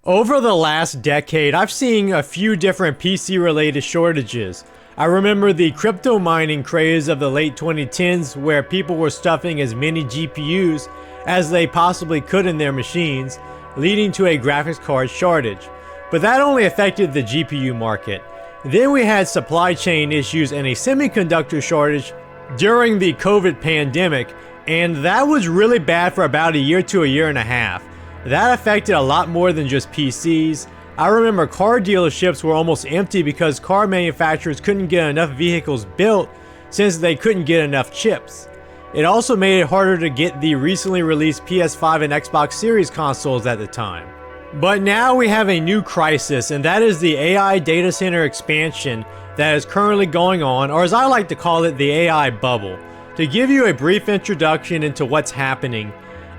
Over the last decade, I've seen a few different PC-related shortages. I remember the crypto mining craze of the late 2010s where people were stuffing as many GPUs as they possibly could in their machines, leading to a graphics card shortage. But that only affected the GPU market. Then we had supply chain issues and a semiconductor shortage during the COVID pandemic, and that was really bad for about a year to a year and a half. That affected a lot more than just PCs. I remember car dealerships were almost empty because car manufacturers couldn't get enough vehicles built since they couldn't get enough chips. It also made it harder to get the recently released PS5 and Xbox Series consoles at the time. But now we have a new crisis, and that is the AI data center expansion that is currently going on, or as I like to call it, the AI bubble. To give you a brief introduction into what's happening,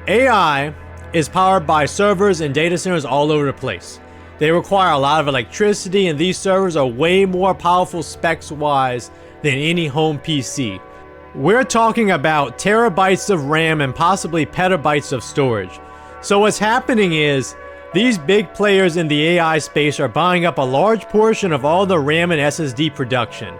AI is powered by servers and data centers all over the place. They require a lot of electricity, and these servers are way more powerful specs-wise than any home PC. We're talking about terabytes of RAM and possibly petabytes of storage. So what's happening is, these big players in the AI space are buying up a large portion of all the RAM and SSD production.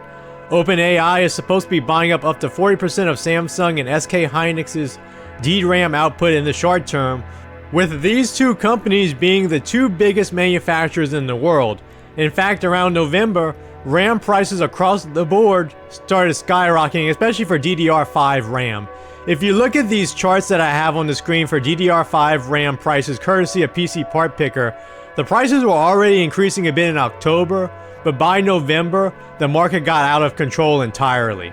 OpenAI is supposed to be buying up to 40% of Samsung and SK Hynix's DRAM output in the short term, with these two companies being the two biggest manufacturers in the world. In fact, around November, RAM prices across the board started skyrocketing, especially for DDR5 RAM. If you look at these charts that I have on the screen for DDR5 RAM prices courtesy of PC Part Picker, the prices were already increasing a bit in October, but by November, the market got out of control entirely.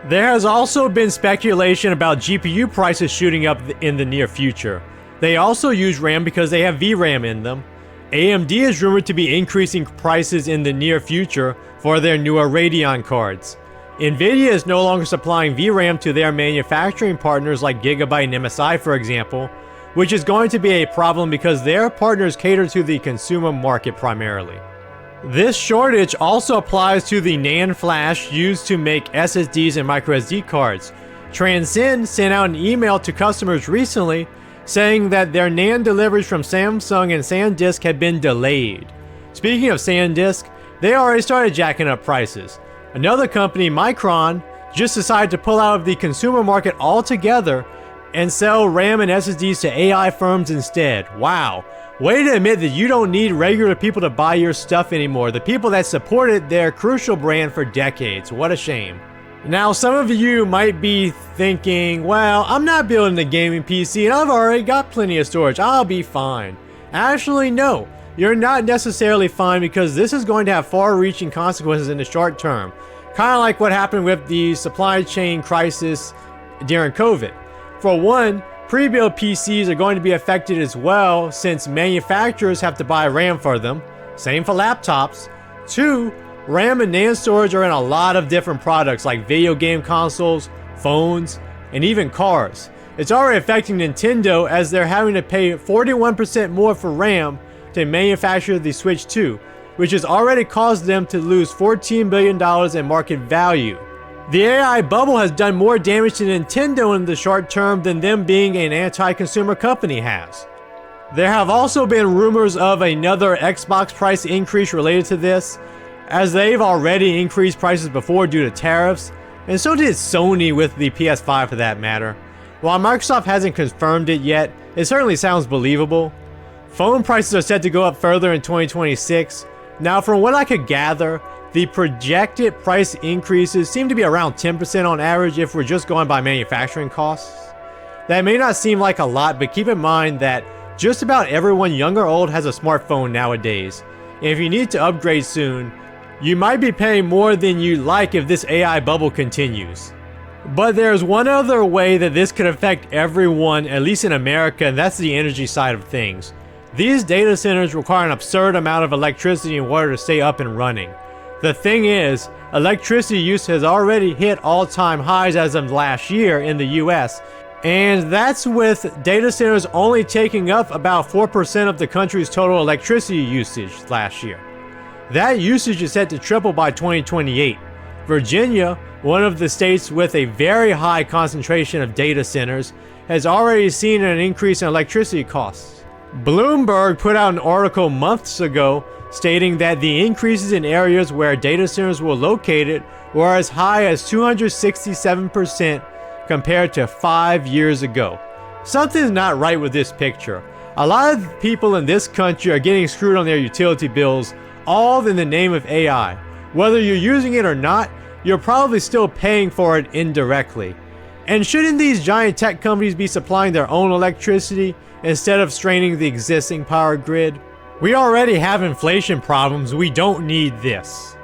There has also been speculation about GPU prices shooting up in the near future. They also use RAM because they have VRAM in them. AMD is rumored to be increasing prices in the near future for their newer Radeon cards. Nvidia is no longer supplying VRAM to their manufacturing partners like Gigabyte and MSI, for example, which is going to be a problem because their partners cater to the consumer market primarily. This shortage also applies to the NAND flash used to make SSDs and microSD cards. Transcend sent out an email to customers recently saying that their NAND deliveries from Samsung and SanDisk had been delayed. Speaking of SanDisk, they already started jacking up prices. Another company, Micron, just decided to pull out of the consumer market altogether and sell RAM and SSDs to AI firms instead. Wow. Way to admit that you don't need regular people to buy your stuff anymore. The people that supported their crucial brand for decades. What a shame. Now, some of you might be thinking, well, I'm not building a gaming PC and I've already got plenty of storage. I'll be fine. Actually, no. You're not necessarily fine because this is going to have far-reaching consequences in the short term. Kind of like what happened with the supply chain crisis during COVID. For one, pre-built PCs are going to be affected as well since manufacturers have to buy RAM for them. Same for laptops. Two, RAM and NAND storage are in a lot of different products like video game consoles, phones, and even cars. It's already affecting Nintendo as they're having to pay 41% more for RAM to manufacture the Switch 2, which has already caused them to lose $14 billion in market value. The AI bubble has done more damage to Nintendo in the short term than them being an anti-consumer company has. There have also been rumors of another Xbox price increase related to this, as they've already increased prices before due to tariffs, and so did Sony with the PS5 for that matter. While Microsoft hasn't confirmed it yet, it certainly sounds believable. Phone prices are set to go up further in 2026. Now, from what I could gather, the projected price increases seem to be around 10% on average if we're just going by manufacturing costs. That may not seem like a lot, but keep in mind that just about everyone, young or old, has a smartphone nowadays. And if you need to upgrade soon, you might be paying more than you like if this AI bubble continues. But there's one other way that this could affect everyone, at least in America, and that's the energy side of things. These data centers require an absurd amount of electricity and water to stay up and running. The thing is, electricity use has already hit all-time highs as of last year in the US, and that's with data centers only taking up about 4% of the country's total electricity usage last year. That usage is set to triple by 2028. Virginia, one of the states with a very high concentration of data centers, has already seen an increase in electricity costs. Bloomberg put out an article months ago stating that the increases in areas where data centers were located were as high as 267% compared to 5 years ago. Something's not right with this picture. A lot of people in this country are getting screwed on their utility bills, all in the name of AI. Whether you're using it or not, you're probably still paying for it indirectly. And shouldn't these giant tech companies be supplying their own electricity instead of straining the existing power grid? We already have inflation problems, we don't need this.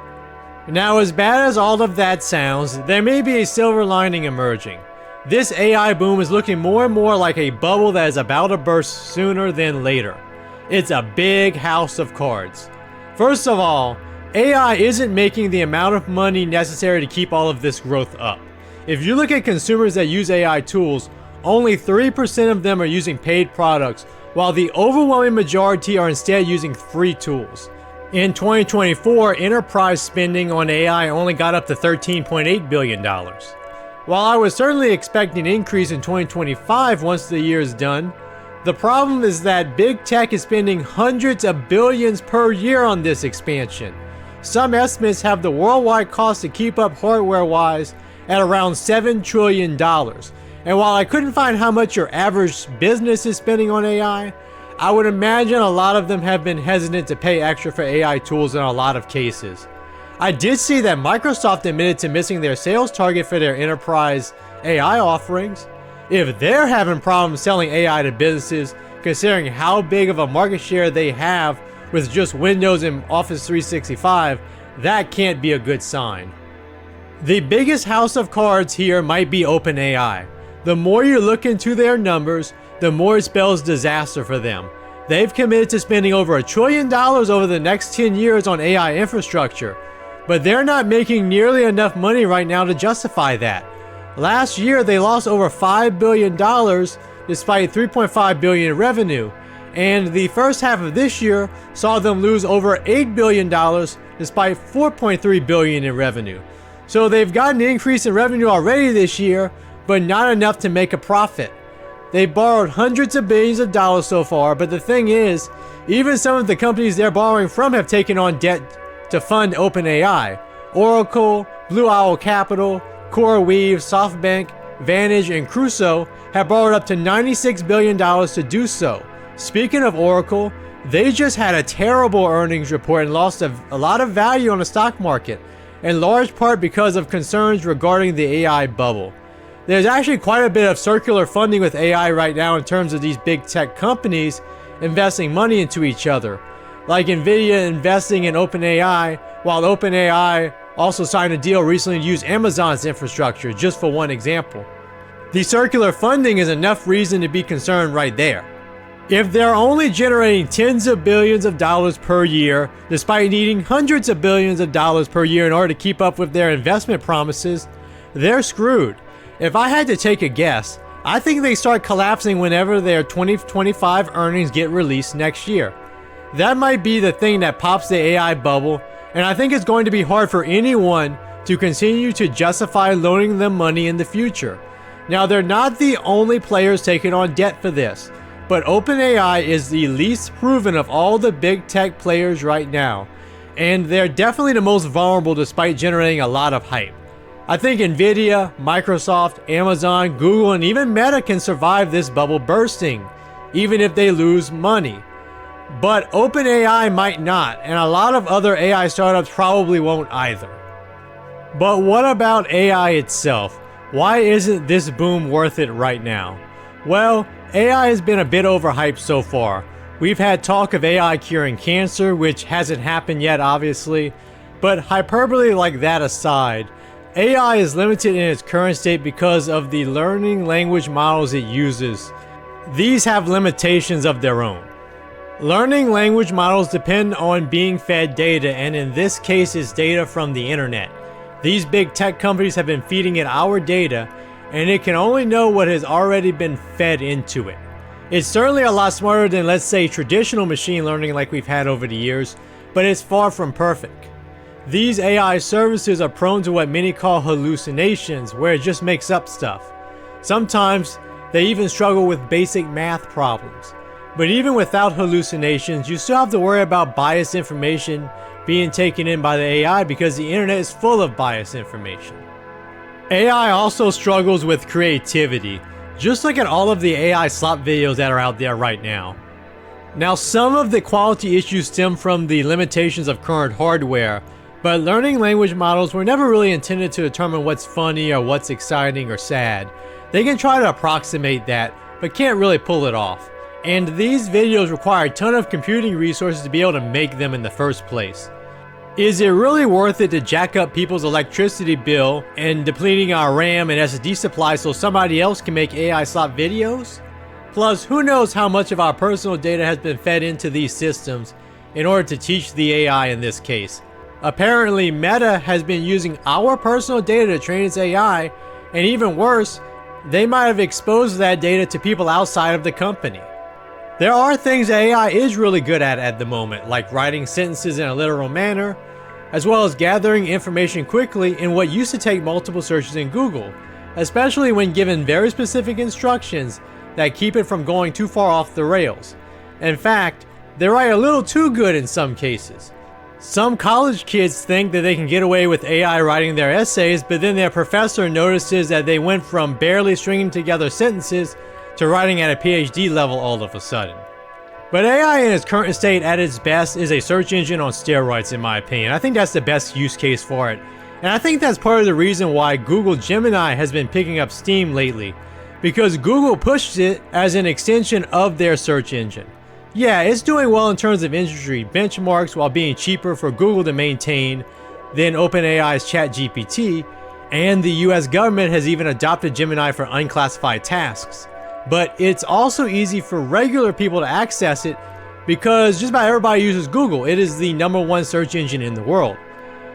Now, as bad as all of that sounds, there may be a silver lining emerging. This AI boom is looking more and more like a bubble that is about to burst sooner than later. It's a big house of cards. First of all, AI isn't making the amount of money necessary to keep all of this growth up. If you look at consumers that use AI tools, only 3% of them are using paid products, while the overwhelming majority are instead using free tools. In 2024, enterprise spending on AI only got up to $13.8 billion. While I was certainly expecting an increase in 2025 once the year is done, the problem is that big tech is spending hundreds of billions per year on this expansion. Some estimates have the worldwide cost to keep up hardware-wise at around $7 trillion. And while I couldn't find how much your average business is spending on AI, I would imagine a lot of them have been hesitant to pay extra for AI tools in a lot of cases. I did see that Microsoft admitted to missing their sales target for their enterprise AI offerings. If they're having problems selling AI to businesses, considering how big of a market share they have with just Windows and Office 365, that can't be a good sign. The biggest house of cards here might be OpenAI. The more you look into their numbers, the more it spells disaster for them. They've committed to spending over $1 trillion over the next 10 years on AI infrastructure, but they're not making nearly enough money right now to justify that. Last year, they lost over $5 billion despite $3.5 billion in revenue, and the first half of this year saw them lose over $8 billion despite $4.3 billion in revenue. So they've gotten an increase in revenue already this year, but not enough to make a profit. They borrowed hundreds of billions of dollars so far, but the thing is, even some of the companies they're borrowing from have taken on debt to fund OpenAI. Oracle, Blue Owl Capital, CoreWeave, SoftBank, Vantage, and Crusoe have borrowed up to $96 billion to do so. Speaking of Oracle, they just had a terrible earnings report and lost a lot of value on the stock market, in large part because of concerns regarding the AI bubble. There's actually quite a bit of circular funding with AI right now in terms of these big tech companies investing money into each other. Like Nvidia investing in OpenAI, while OpenAI also signed a deal recently to use Amazon's infrastructure, just for one example. The circular funding is enough reason to be concerned right there. If they're only generating tens of billions of dollars per year, despite needing hundreds of billions of dollars per year in order to keep up with their investment promises, they're screwed. If I had to take a guess, I think they start collapsing whenever their 2025 earnings get released next year. That might be the thing that pops the AI bubble, and I think it's going to be hard for anyone to continue to justify loaning them money in the future. Now, they're not the only players taking on debt for this, but OpenAI is the least proven of all the big tech players right now, and they're definitely the most vulnerable despite generating a lot of hype. I think Nvidia, Microsoft, Amazon, Google, and even Meta can survive this bubble bursting, even if they lose money. But OpenAI might not, and a lot of other AI startups probably won't either. But what about AI itself? Why isn't this boom worth it right now? Well, AI has been a bit overhyped so far. We've had talk of AI curing cancer, which hasn't happened yet obviously, but hyperbole like that aside, AI is limited in its current state because of the learning language models it uses. These have limitations of their own. Learning language models depend on being fed data, and in this case it's data from the internet. These big tech companies have been feeding it our data, and it can only know what has already been fed into it. It's certainly a lot smarter than, let's say, traditional machine learning like we've had over the years, but it's far from perfect. These AI services are prone to what many call hallucinations, where it just makes up stuff. Sometimes They even struggle with basic math problems. But even without hallucinations, you still have to worry about biased information being taken in by the AI because the internet is full of biased information. AI also struggles with creativity, just like in all of the AI slop videos that are out there right now. Now, some of the quality issues stem from the limitations of current hardware, but learning language models were never really intended to determine what's funny or what's exciting or sad. They can try to approximate that, but can't really pull it off. And these videos require a ton of computing resources to be able to make them in the first place. Is it really worth it to jack up people's electricity bill and depleting our RAM and SSD supply so somebody else can make AI slop videos? Plus, who knows how much of our personal data has been fed into these systems in order to teach the AI in this case. Apparently, Meta has been using our personal data to train its AI, and even worse, they might have exposed that data to people outside of the company. There are things that AI is really good at the moment, like writing sentences in a literal manner, as well as gathering information quickly in what used to take multiple searches in Google, especially when given very specific instructions that keep it from going too far off the rails. In fact, they write a little too good in some cases. Some college kids think that they can get away with AI writing their essays, but then their professor notices that they went from barely stringing together sentences to writing at a PhD level all of a sudden. But AI in its current state at its best is a search engine on steroids in my opinion. I think that's the best use case for it. And I think that's part of the reason why Google Gemini has been picking up steam lately, because Google pushed it as an extension of their search engine. Yeah, it's doing well in terms of industry benchmarks while being cheaper for Google to maintain than OpenAI's ChatGPT, and the US government has even adopted Gemini for unclassified tasks. But it's also easy for regular people to access it because just about everybody uses Google. It is the #1 search engine in the world.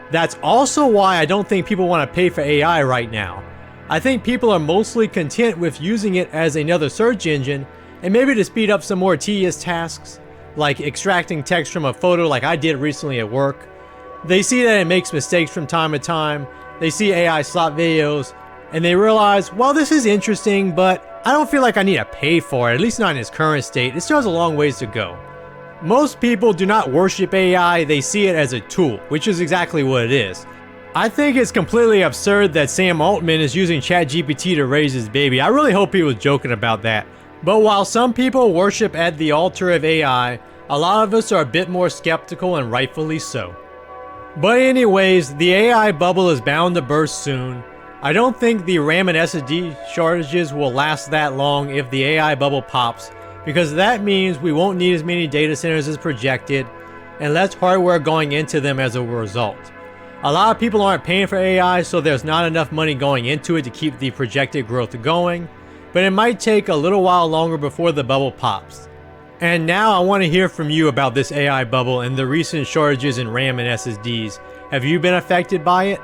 That's also why I don't think people want to pay for AI right now. I think people are mostly content with using it as another search engine and maybe to speed up some more tedious tasks, like extracting text from a photo like I did recently at work. They see that it makes mistakes from time to time, they see AI slop videos, and they realize, well, this is interesting, but I don't feel like I need to pay for it, at least not in its current state. It still has a long ways to go. Most people do not worship AI, they see it as a tool, which is exactly what it is. I think it's completely absurd that Sam Altman is using ChatGPT to raise his baby. I really hope he was joking about that. But while some people worship at the altar of AI, a lot of us are a bit more skeptical, and rightfully so. But anyways, the AI bubble is bound to burst soon. I don't think the RAM and SSD shortages will last that long if the AI bubble pops, because that means we won't need as many data centers as projected, and less hardware going into them as a result. A lot of people aren't paying for AI, so there's not enough money going into it to keep the projected growth going, but it might take a little while longer before the bubble pops. And now I want to hear from you about this AI bubble and the recent shortages in RAM and SSDs. Have you been affected by it?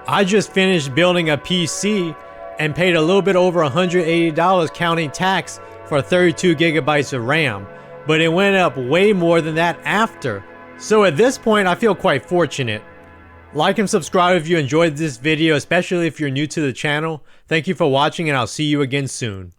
I just finished building a PC and paid a little bit over $180 counting tax for 32 gigabytes of RAM, but it went up way more than that after. So at this point I feel quite fortunate. Like and subscribe if you enjoyed this video, especially if you're new to the channel. Thank you for watching, and I'll see you again soon.